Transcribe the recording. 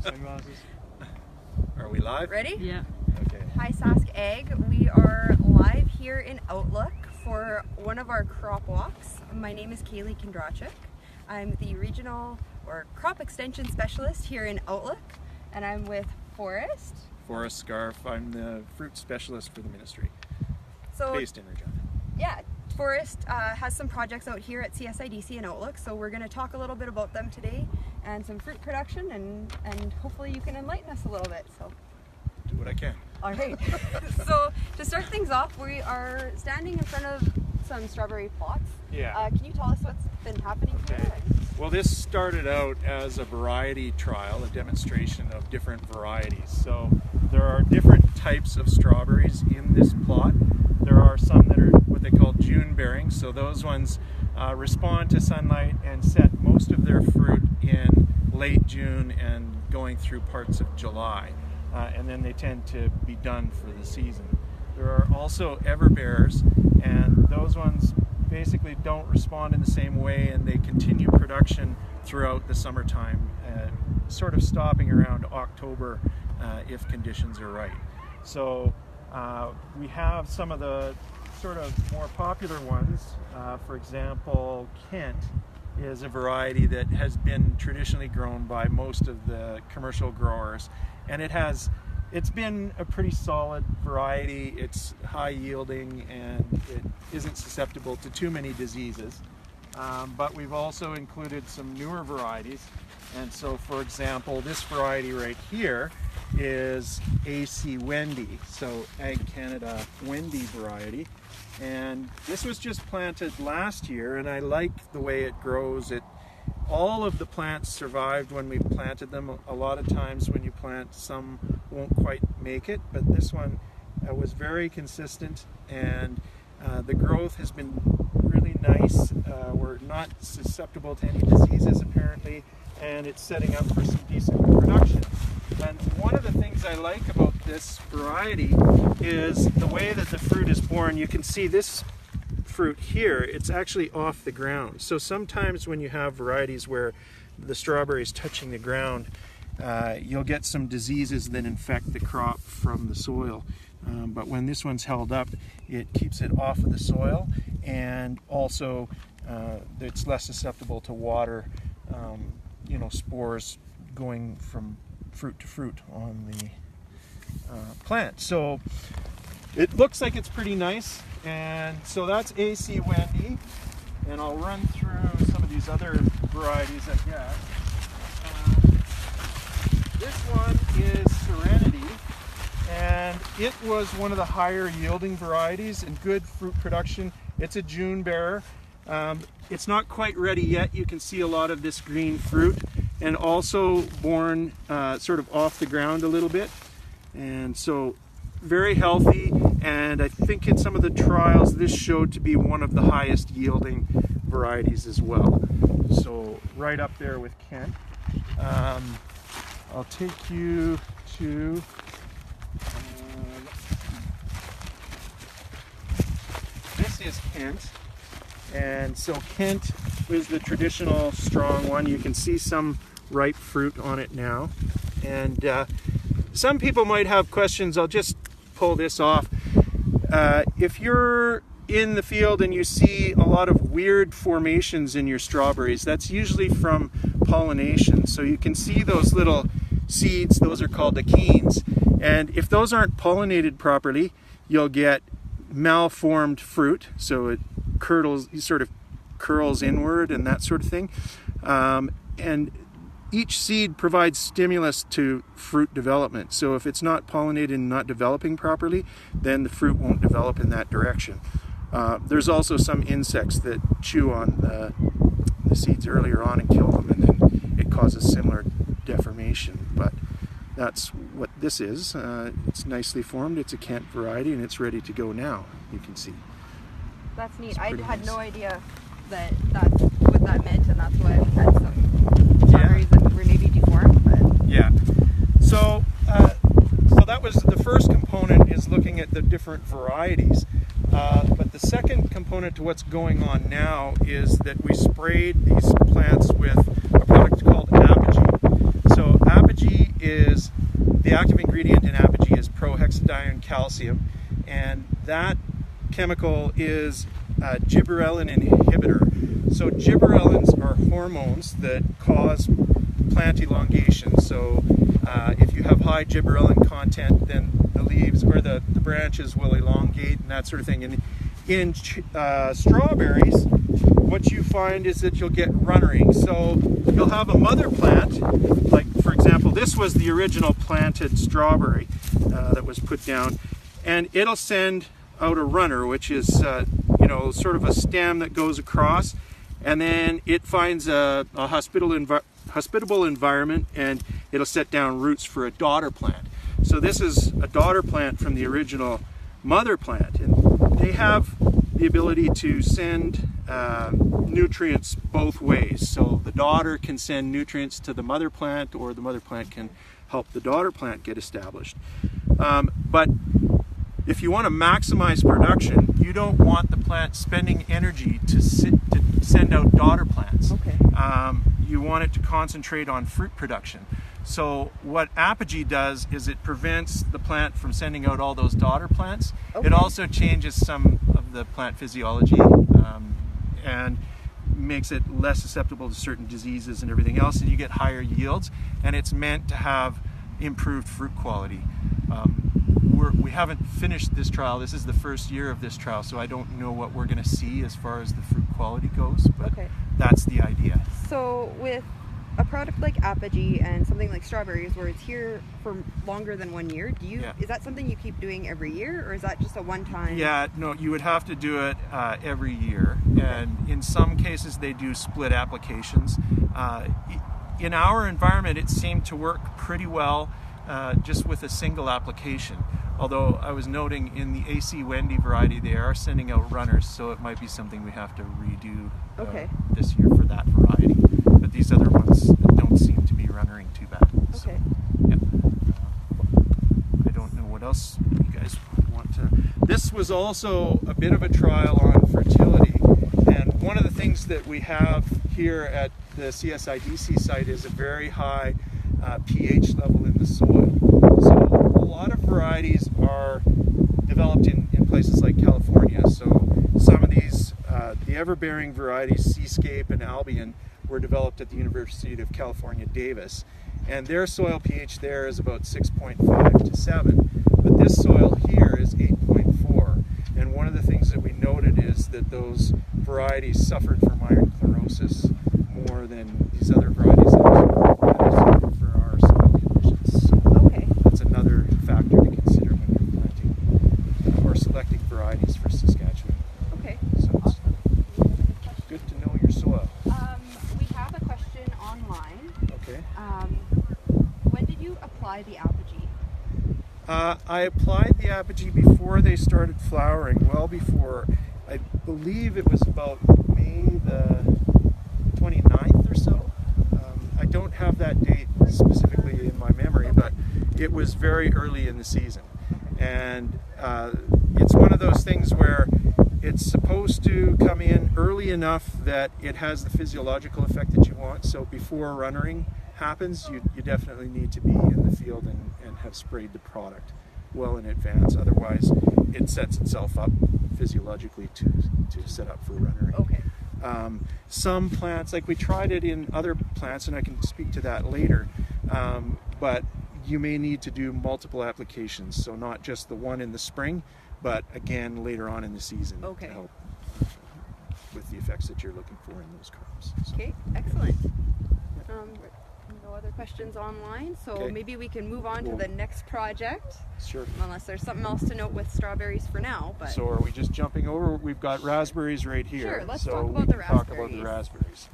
Sunglasses. Are we live? Ready? Yeah. Okay. Hi Sask Ag. We are live here in Outlook for one of our crop walks. My name is Kaylee Kondrachuk. I'm the regional or crop extension specialist here in Outlook, and I'm with Forrest. Forrest Scharf. I'm the fruit specialist for the ministry, So based in Regina. yeah, Forrest has some projects out here at CSIDC in Outlook, so we're going to talk a little bit about them today and some fruit production, and hopefully you can enlighten us a little bit. So Do what I can. all right. So to start things off, we are standing in front of some strawberry plots. Yeah. Can you tell us what's been happening Okay. here? Well, this started out as a variety trial, a demonstration of different varieties. So there are different types of strawberries in this plot. There are some that are what they call June bearing. So those ones respond to sunlight and set most of their fruit in late June and going through parts of July. And then they tend to be done for the season. There are also everbearers, and those ones basically don't respond in the same way, and they continue production throughout the summertime, sort of stopping around October if conditions are right. So we have some of the sort of more popular ones. For example, Kent is a variety that has been traditionally grown by most of the commercial growers, and it's been a pretty solid variety. It's high yielding and it isn't susceptible to too many diseases. But we've also included some newer varieties. And so, for example, this variety right here is AC Wendy, so Ag Canada Wendy variety. And this was just planted last year, and I like the way it grows. All of the plants survived when we planted them. A lot of times when you plant, some won't quite make it, but this one was very consistent, and the growth has been really nice. We're not susceptible to any diseases apparently, and it's setting up for some decent production. And one of the things I like about this variety is the way that the fruit is born. You can see this fruit here, it's actually off the ground. So sometimes when you have varieties where the strawberry is touching the ground, you'll get some diseases that infect the crop from the soil. But when this one's held up, it keeps it off of the soil, and also it's less susceptible to water, spores going from fruit to fruit on the plant. So it looks like it's pretty nice. And so that's AC Wendy, and I'll run through some of these other varieties I guess. This one is Serenity, and it was one of the higher yielding varieties and good fruit production. It's a June bearer. It's not quite ready yet. You can see a lot of this green fruit, and also born sort of off the ground a little bit. And so very healthy, and I think in some of the trials this showed to be one of the highest yielding varieties as well. So right up there with Kent. I'll take you to this is Kent, and so Kent is the traditional strong one. You can see some ripe fruit on it now, and some people might have questions. I'll just pull this off. If you're in the field and you see a lot of weird formations in your strawberries, that's usually from pollination. So you can see those little seeds, those are called achenes, and if those aren't pollinated properly, you'll get malformed fruit, so it sort of curls inward and that sort of thing. And each seed provides stimulus to fruit development. So if it's not pollinated and not developing properly, then the fruit won't develop in that direction. There's also some insects that chew on the seeds earlier on and kill them, and then it causes similar deformation. But that's what this is. It's nicely formed. It's a Kent variety, and it's ready to go now, you can see. That's neat. It's I pretty had nice. no idea that's what that meant, and that's why I've had some strawberries that were maybe deformed. But Yeah. So that was the first component, is looking at the different varieties. But the second component to what's going on now is that we sprayed these plants with a product called Apogee. So Apogee the active ingredient in Apogee is prohexadione calcium, and that chemical is a gibberellin inhibitor. So gibberellins are hormones that cause plant elongation. So if you have high gibberellin content, then the leaves or the branches will elongate and that sort of thing. And in strawberries, what you find is that you'll get runnering. So you'll have a mother plant, like for example, this was the original planted strawberry that was put down, and it'll send out a runner, which is sort of a stem that goes across, and then it finds a hospitable environment, and it'll set down roots for a daughter plant. So this is a daughter plant from the original mother plant, and they have the ability to send nutrients both ways. So the daughter can send nutrients to the mother plant, or the mother plant can help the daughter plant get established. But if you want to maximize production, you don't want the plant spending energy to send out daughter plants. Okay. You want it to concentrate on fruit production. So what Apogee does is it prevents the plant from sending out all those daughter plants. Okay. It also changes some of the plant physiology and makes it less susceptible to certain diseases and everything else, and you get higher yields, and it's meant to have improved fruit quality. We haven't finished this trial. This is the first year of this trial, so I don't know what we're going to see as far as the fruit quality goes, but okay. That's the idea. So with a product like Apogee and something like strawberries, where it's here for longer than 1 year, is that something you keep doing every year, or is that just a one-time? Yeah, no, you would have to do it every year, and in some cases they do split applications. In our environment, it seemed to work pretty well just with a single application. Although I was noting in the AC Wendy variety, they are sending out runners, so it might be something we have to redo this year for that variety. But these other ones don't seem to be runnering too bad. So, Okay. yeah. I don't know what else you guys want to... This was also a bit of a trial on fertility. And one of the things that we have here at the CSIDC site is a very high pH level in the soil. So a lot of varieties are developed in places like California. So some of these, the ever-bearing varieties, Seascape and Albion, were developed at the University of California, Davis. And their soil pH there is about 6.5 to 7. But this soil here is 8.4. And one of the things that we noted is that those varieties suffered from iron chlorosis more than these other varieties that suffered for our soil conditions. So that's another factor to consider when you're planting or selecting varieties for Saskatchewan. Okay. So it's good to know your soil. We have a question online. Okay. When did you apply the Apogee? I applied the Apogee before they started flowering, well before. I believe it was about May the 29th or so. I don't have that date specifically in my memory, but it was very early in the season. And it's one of those things where it's supposed to come in early enough that it has the physiological effect that you want. So before runnering happens, you definitely need to be in the field and have sprayed the product well in advance. Otherwise, it sets itself up physiologically to set up for runnering. Okay. Some plants, like we tried it in other plants, and I can speak to that later, but you may need to do multiple applications, so not just the one in the spring, but again later on in the season to help with the effects that you're looking for in those crops. So. Okay, excellent. No other questions online, so maybe we can move on to the next project. Sure. Unless there's something else to note with strawberries for now. But so are we just jumping over? We've got raspberries right here. Sure, let's so talk about the raspberries. Talk about the raspberries.